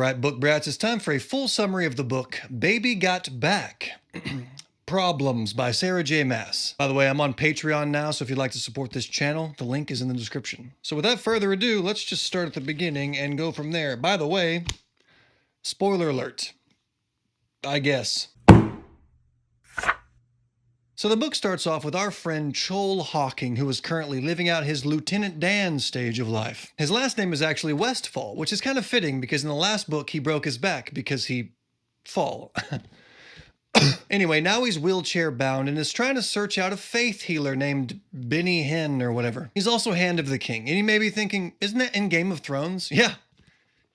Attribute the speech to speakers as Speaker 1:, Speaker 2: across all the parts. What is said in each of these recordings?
Speaker 1: right, book brats, it's time for a full summary of the book Baby Got Back. Problems by Sarah J. Maas. By the way, I'm on Patreon now, so if you'd like to support this channel, the link is in the description. So without further ado, let's just start at the beginning and go from there. By the way, spoiler alert. I guess. So the book starts off with our friend Chol Hawking, who is currently living out his Lieutenant Dan stage of life. His last name is actually Westfall, which is kind of fitting because in the last book he broke his back because he fall. Anyway, now he's wheelchair bound and is trying to search out a faith healer named Benny Hinn or whatever. He's also Hand of the King, and you may be thinking, isn't that in Game of Thrones? Yeah,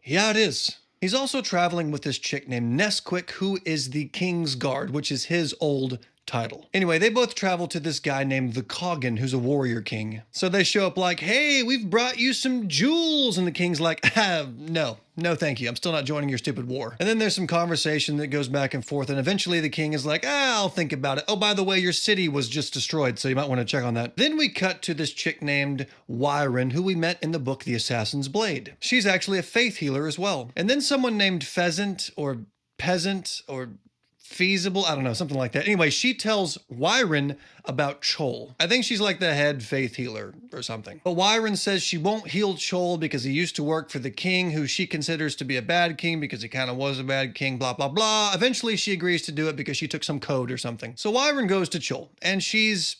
Speaker 1: it is. He's also traveling with this chick named Nesquik, who is the King's Guard, which is his old title. Anyway, they both travel to this guy named the Coggin, who's a warrior king. So they show up like, hey, we've brought you some jewels. And the king's like, no, thank you. I'm still not joining your stupid war. And then there's some conversation that goes back and forth. And eventually the king is like, I'll think about it. Oh, by the way, your city was just destroyed, so you might want to check on that. Then we cut to this chick named Wyron, who we met in the book The Assassin's Blade. She's actually a faith healer as well. And then someone named Pheasant or Peasant or Feasible, I don't know, something like that. Anyway, she tells Wyron about Chol. I think she's like the head faith healer or something. But Wyron says she won't heal Chol because he used to work for the king, who she considers to be a bad king because he kind of was a bad king, blah, blah, blah. Eventually, she agrees to do it because she took some code or something. So Wyron goes to Chol, and she's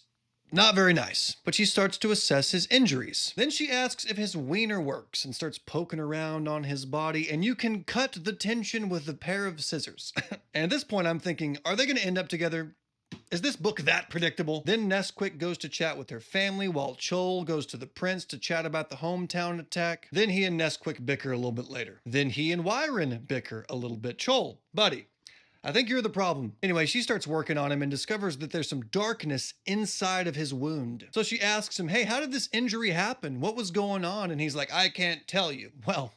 Speaker 1: not very nice, but she starts to assess his injuries. Then she asks if his wiener works and starts poking around on his body, and you can cut the tension with a pair of scissors. And at this point, I'm thinking, are they going to end up together? Is this book that predictable? Then Nesquik goes to chat with her family while Chol goes to the prince to chat about the hometown attack. Then he and Nesquik bicker a little bit later. Then he and Wyron bicker a little bit. Chol, buddy, I think you're the problem. Anyway, she starts working on him and discovers that there's some darkness inside of his wound. So she asks him, hey, how did this injury happen? What was going on? And he's like, I can't tell you. Well,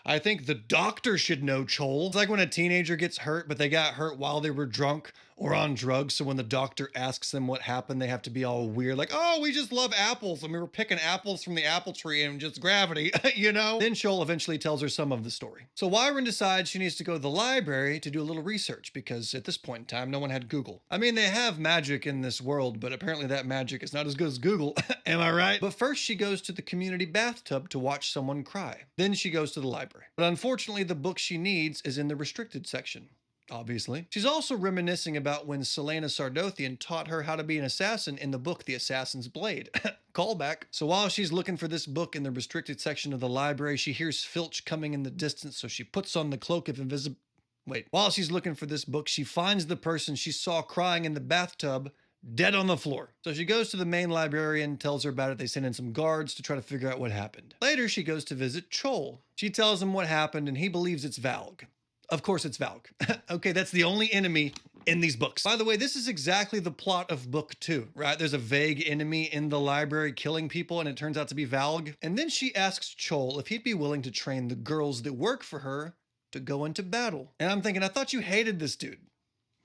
Speaker 1: I think the doctor should know, Chol. It's like when a teenager gets hurt, but they got hurt while they were drunk or on drugs. So when the doctor asks them what happened, they have to be all weird. Like, oh, we just love apples. And we were picking apples from the apple tree and just gravity, you know? Then Chol eventually tells her some of the story. So Wyron decides she needs to go to the library to do a little research because at this point in time, no one had Google. I mean, they have magic in this world, but apparently that magic is not as good as Google. Am I right? But first she goes to the community bathtub to watch someone cry. Then she goes to the library. But unfortunately, the book she needs is in the restricted section. Obviously. She's also reminiscing about when Selena Sardothian taught her how to be an assassin in the book The Assassin's Blade. Callback. So while she's looking for this book in the restricted section of the library, she hears Filch coming in the distance, so she puts on the cloak of invisibility. Wait. While she's looking for this book, she finds the person she saw crying in the bathtub dead on the floor. So she goes to the main librarian, tells her about it. They send in some guards to try to figure out what happened. Later, she goes to visit Chol. She tells him what happened, and he believes it's Valg. Of course it's Valg. Okay, that's the only enemy in these books. By the way, this is exactly the plot of book 2, right? There's a vague enemy in the library killing people, and it turns out to be Valg. And then she asks Chol if he'd be willing to train the girls that work for her to go into battle. And I'm thinking, I thought you hated this dude.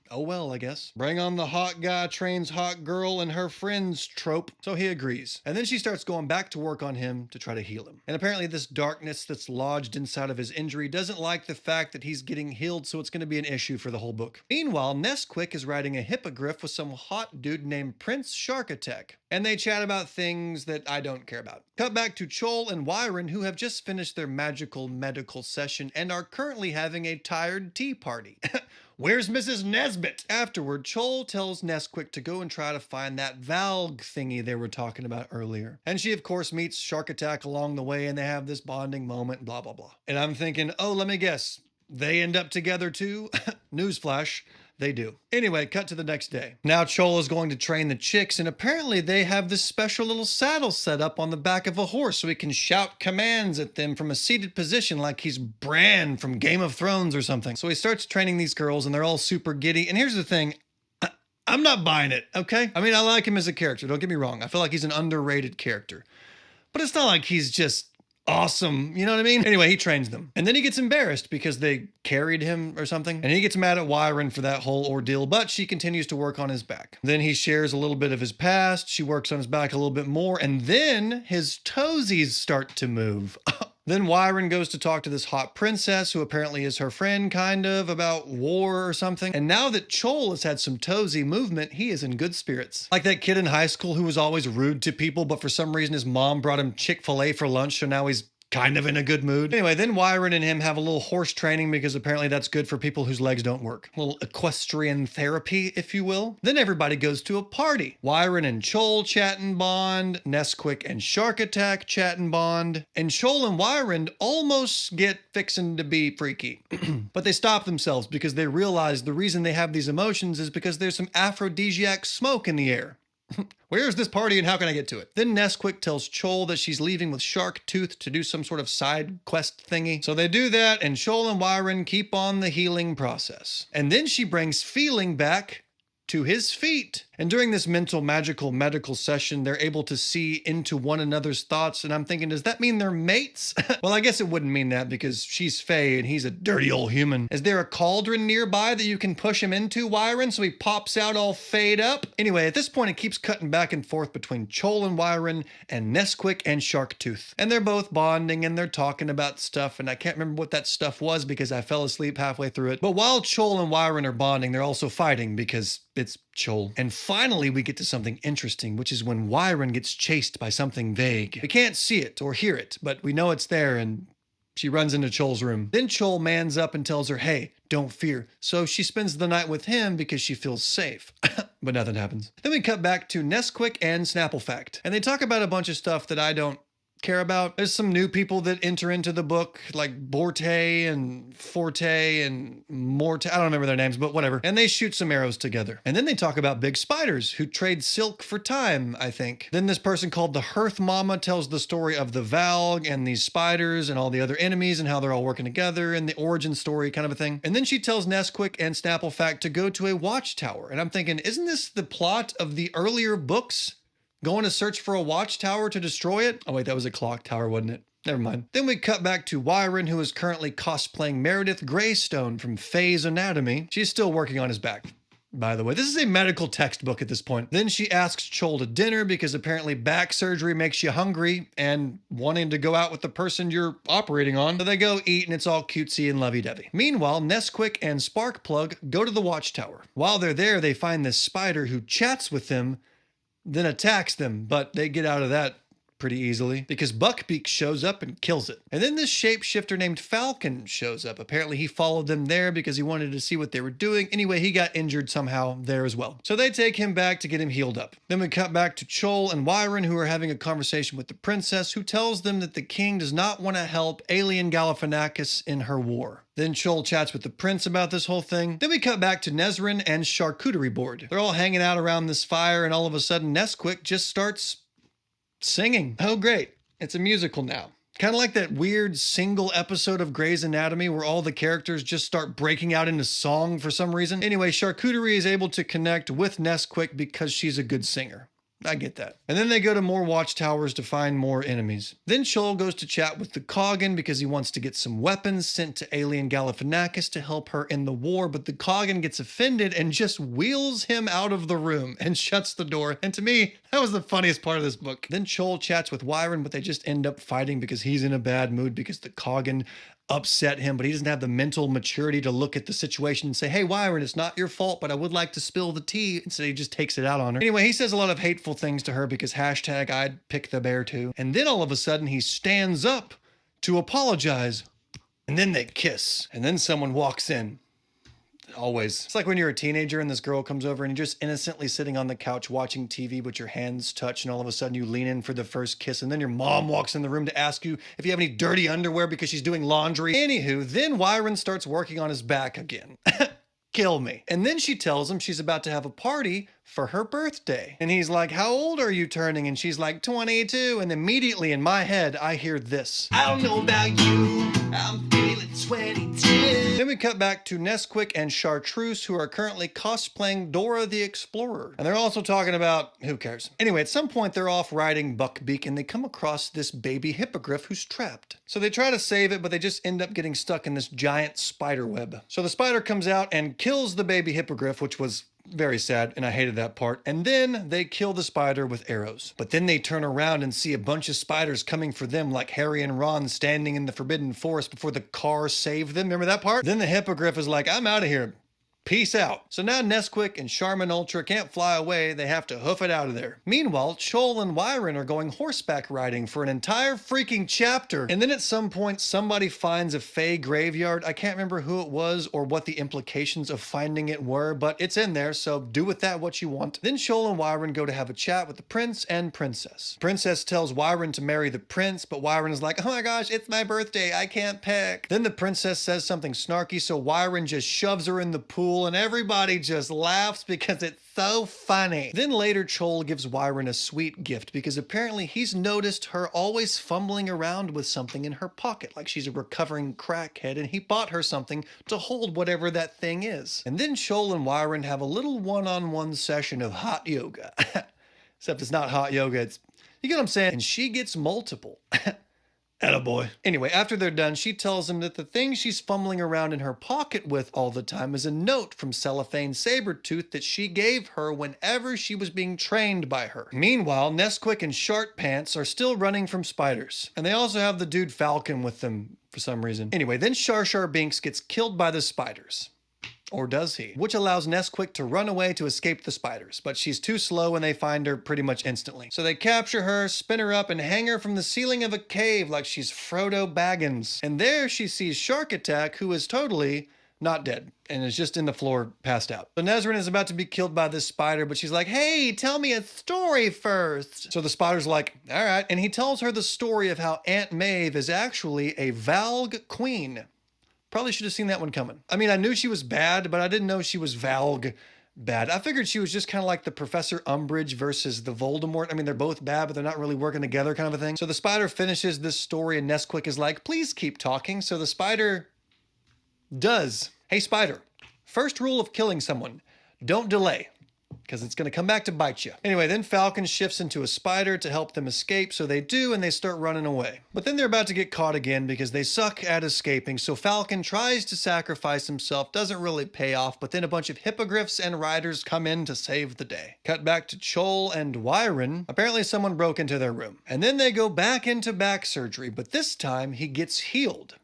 Speaker 1: Oh well, I guess. Bring on the hot guy trains hot girl and her friends trope. So he agrees. And then she starts going back to work on him to try to heal him. And apparently this darkness that's lodged inside of his injury doesn't like the fact that he's getting healed, so it's going to be an issue for the whole book. Meanwhile, Nesquik is writing a hippogriff with some hot dude named Prince Sharkatek. And they chat about things that I don't care about. Cut back to Chol and Wyron, who have just finished their magical medical session and are currently having a tired tea party. Where's Mrs. Nesbit? Afterward, Chol tells Nesquik to go and try to find that Valg thingy they were talking about earlier. And she, of course, meets Shark Attack along the way, and they have this bonding moment, blah, blah, blah. And I'm thinking, oh, let me guess. They end up together too? Newsflash. They do. Anyway, cut to the next day. Now Chol is going to train the chicks, and apparently they have this special little saddle set up on the back of a horse so he can shout commands at them from a seated position like he's Bran from Game of Thrones or something. So he starts training these girls, and they're all super giddy. And here's the thing. I'm not buying it, okay? I mean, I like him as a character. Don't get me wrong. I feel like he's an underrated character. But it's not like he's just awesome, you know what I mean? Anyway, he trains them. And then he gets embarrassed because they carried him or something. And he gets mad at Wyron for that whole ordeal, but she continues to work on his back. Then he shares a little bit of his past. She works on his back a little bit more. And then his toesies start to move. Then Wyron goes to talk to this hot princess who apparently is her friend, kind of, about war or something. And now that Chol has had some toesy movement, he is in good spirits. Like that kid in high school who was always rude to people, but for some reason his mom brought him Chick-fil-A for lunch, so now he's kind of in a good mood. Anyway, then Wyron and him have a little horse training because apparently that's good for people whose legs don't work. A little equestrian therapy, if you will. Then everybody goes to a party. Wyron and Chol chat and bond. Nesquik and Shark Attack chat and bond. And Chol and Wyron almost get fixin' to be freaky. But they stop themselves because they realize the reason they have these emotions is because there's some aphrodisiac smoke in the air. Where is this party and how can I get to it? Then Nesquik tells Chol that she's leaving with Shark Tooth to do some sort of side quest thingy. So they do that, and Chol and Wyron keep on the healing process. And then she brings Feeling back to his feet. And during this mental, magical, medical session, they're able to see into one another's thoughts. And I'm thinking, does that mean they're mates? Well, I guess it wouldn't mean that because she's Faye and he's a dirty old human. Is there a cauldron nearby that you can push him into, Wyron, so he pops out all Fayed up? Anyway, at this point, it keeps cutting back and forth between Chol and Wyron and Nesquik and Sharktooth. And they're both bonding and they're talking about stuff. And I can't remember what that stuff was because I fell asleep halfway through it. But while Chol and Wyron are bonding, they're also fighting because it's Chol. And finally, we get to something interesting, which is when Wyron gets chased by something vague. We can't see it or hear it, but we know it's there, and she runs into Chol's room. Then Chol mans up and tells her, hey, don't fear. So she spends the night with him because she feels safe. But nothing happens. Then we cut back to Nesquik and Snapplefact. And they talk about a bunch of stuff that I don't care about. There's some new people that enter into the book, like Borte and Forte and Morte. I don't remember their names, but whatever. And they shoot some arrows together. And then they talk about big spiders who trade silk for time, I think. Then this person called the Hearth Mama tells the story of the Valg and these spiders and all the other enemies and how they're all working together and the origin story kind of a thing. And then she tells Nesquik and Snapplefact to go to a watchtower. And I'm thinking, isn't this the plot of the earlier books? Going to search for a watchtower to destroy it? Oh wait, that was a clock tower, wasn't it? Never mind. Then we cut back to Wyron, who is currently cosplaying Meredith Greystone from Faye's Anatomy. She's still working on his back, by the way. This is a medical textbook at this point. Then she asks Chol to dinner because apparently back surgery makes you hungry and wanting to go out with the person you're operating on. So they go eat and it's all cutesy and lovey-dovey. Meanwhile, Nesquik and Sparkplug go to the watchtower. While they're there, they find this spider who chats with them, then attacks them, but they get out of that pretty easily because Buckbeak shows up and kills it. And then this shapeshifter named Falcon shows up. Apparently he followed them there because he wanted to see what they were doing. Anyway, he got injured somehow there as well. So they take him back to get him healed up. Then we cut back to Chol and Wyron, who are having a conversation with the princess, who tells them that the king does not want to help alien Galifianakis in her war. Then Chol chats with the prince about this whole thing. Then we cut back to Nezrin and Charcuterie Board. They're all hanging out around this fire, and all of a sudden Nesquik just starts singing. Oh, great. It's a musical now. Kind of like that weird single episode of Grey's Anatomy where all the characters just start breaking out into song for some reason. Anyway, Charcuterie is able to connect with Nesquik because she's a good singer. I get that. And then they go to more watchtowers to find more enemies. Then Chol goes to chat with the Coggin because he wants to get some weapons sent to alien Galifianakis to help her in the war, but the Coggin gets offended and just wheels him out of the room and shuts the door. And to me, that was the funniest part of this book. Then Chol chats with Wyron, but they just end up fighting because he's in a bad mood because the Coggin upset him, but he doesn't have the mental maturity to look at the situation and say, hey, Wyron, it's not your fault, but I would like to spill the tea. Instead, he just takes it out on her. Anyway, he says a lot of hateful things to her because hashtag I'd pick the bear too. And then all of a sudden he stands up to apologize. And then they kiss. And then someone walks in. Always. It's like when you're a teenager and this girl comes over and you're just innocently sitting on the couch watching TV, but your hands touch and all of a sudden you lean in for the first kiss and then your mom walks in the room to ask you if you have any dirty underwear because she's doing laundry. Anywho, then Wyron starts working on his back again. Kill me. And then she tells him she's about to have a party for her birthday. And he's like, how old are you turning? And she's like, 22. And immediately in my head, I hear this. I don't know about you, I'm feeling 22. Then we cut back to Nesquik and Chartreuse, who are currently cosplaying Dora the Explorer. And they're also talking about, who cares? Anyway, at some point they're off riding Buckbeak and they come across this baby hippogriff who's trapped. So they try to save it, but they just end up getting stuck in this giant spider web. So the spider comes out and kills the baby hippogriff, which was Very sad, and I hated that part. And then they kill the spider with arrows. But then they turn around and see a bunch of spiders coming for them, like Harry and Ron standing in the Forbidden Forest before the car saved them. Remember that part? Then the hippogriff is like, I'm out of here. Peace out. So now Nesquik and Charmin Ultra can't fly away, they have to hoof it out of there. Meanwhile, Chol and Wyron are going horseback riding for an entire freaking chapter. And then at some point, somebody finds a Fey graveyard. I can't remember who it was or what the implications of finding it were, but it's in there, so do with that what you want. Then Chol and Wyron go to have a chat with the prince and princess. Princess tells Wyron to marry the prince, but Wyron is like, oh my gosh, it's my birthday, I can't pick. Then the princess says something snarky, so Wyron just shoves her in the pool and everybody just laughs because it's so funny. Then later Chol gives Wyron a sweet gift because apparently he's noticed her always fumbling around with something in her pocket like she's a recovering crackhead, and he bought her something to hold whatever that thing is. And then Chol and Wyron have a little one-on-one session of hot yoga. Except it's not hot yoga, it's, you get what I'm saying? And she gets multiple. Attaboy. Anyway, after they're done, she tells him that the thing she's fumbling around in her pocket with all the time is a note from Cellophane Sabretooth that she gave her whenever she was being trained by her. Meanwhile, Nesquik and Shart Pants are still running from spiders. And they also have the dude Falcon with them for some reason. Anyway, then Shar Shar Binks gets killed by the spiders. Or does he? Which allows Nesquik to run away to escape the spiders, but she's too slow and they find her pretty much instantly. So they capture her, spin her up, and hang her from the ceiling of a cave like she's Frodo Baggins. And there she sees Shark Attack, who is totally not dead and is just in the floor passed out. So Nezrin is about to be killed by this spider, but she's like, hey, tell me a story first. So the spider's like, all right. And he tells her the story of how Aunt Maeve is actually a Valg queen. Probably should have seen that one coming. I mean, I knew she was bad, but I didn't know she was Valg bad. I figured she was just kind of like the Professor Umbridge versus the Voldemort. I mean, they're both bad, but they're not really working together kind of a thing. So the spider finishes this story and Nesquik is like, please keep talking. So the spider does. Hey, spider, first rule of killing someone, don't delay, because it's going to come back to bite you. Anyway, then Falcon shifts into a spider to help them escape, so they do, and they start running away. But then they're about to get caught again because they suck at escaping, so Falcon tries to sacrifice himself, doesn't really pay off, but then a bunch of hippogriffs and riders come in to save the day. Cut back to Chol and Wyron. Apparently someone broke into their room. And then they go back into back surgery, but this time he gets healed.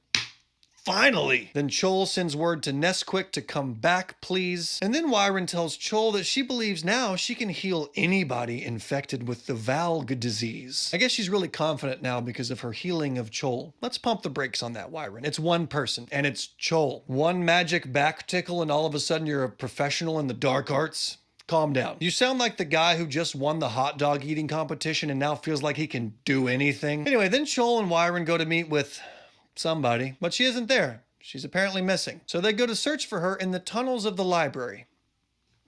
Speaker 1: Finally! Then Chol sends word to Nesquik to come back, please. And then Wyron tells Chol that she believes now she can heal anybody infected with the Valg disease. I guess she's really confident now because of her healing of Chol. Let's pump the brakes on that, Wyron. It's one person, and it's Chol. One magic back tickle, and all of a sudden you're a professional in the dark arts? Calm down. You sound like the guy who just won the hot dog eating competition and now feels like he can do anything. Anyway, then Chol and Wyron go to meet with somebody, but she isn't there. She's apparently missing. So they go to search for her in the tunnels of the library,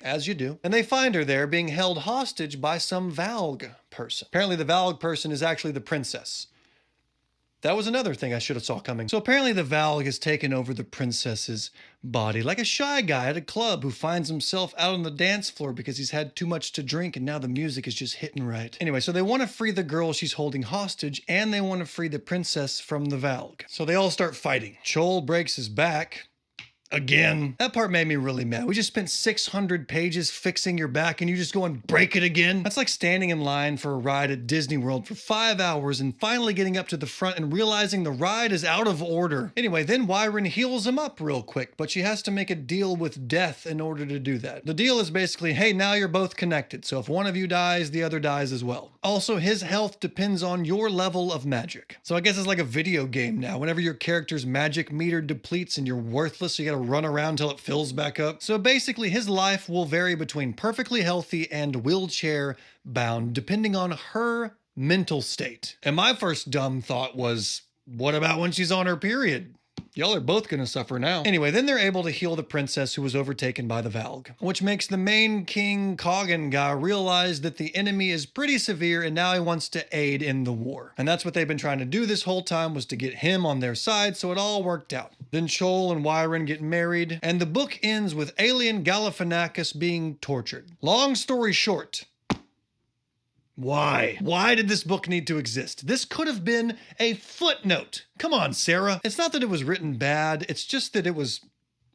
Speaker 1: as you do. And they find her there being held hostage by some Valg person. Apparently the Valg person is actually the princess. That was another thing I should have saw coming. So apparently the Valg has taken over the princess's body, like a shy guy at a club who finds himself out on the dance floor because he's had too much to drink and now the music is just hitting right. Anyway, so they want to free the girl she's holding hostage and they want to free the princess from the Valg. So they all start fighting. Chol breaks his back. Again. That part made me really mad. We just spent 600 pages fixing your back and you just go and break it again? That's like standing in line for a ride at Disney World for 5 hours and finally getting up to the front and realizing the ride is out of order. Anyway, then Wyron heals him up real quick, but she has to make a deal with death in order to do that. The deal is basically, hey, now you're both connected, so if one of you dies, the other dies as well. Also, his health depends on your level of magic. So I guess it's like a video game now. Whenever your character's magic meter depletes and you're worthless, so you gotta run around till it fills back up. So basically his life will vary between perfectly healthy and wheelchair bound depending on her mental state. And my first dumb thought was, what about when she's on her period? Y'all are both gonna suffer now. Anyway, then they're able to heal the princess who was overtaken by the Valg, which makes the main King Coggan guy realize that the enemy is pretty severe and now he wants to aid in the war. And that's what they've been trying to do this whole time, was to get him on their side, so it all worked out. Then Chol and Wyron get married, and the book ends with alien Galifianakis being tortured. Long story short, why? Why did this book need to exist? This could have been a footnote. Come on, Sarah. It's not that it was written bad, it's just that it was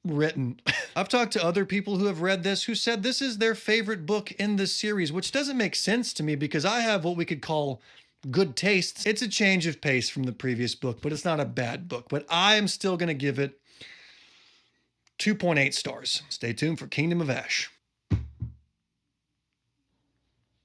Speaker 1: written. I've talked to other people who have read this who said this is their favorite book in this series, which doesn't make sense to me because I have what we could call good tastes. It's a change of pace from the previous book, but it's not a bad book. But I am still going to give it 2.8 stars. Stay tuned for Kingdom of Ash.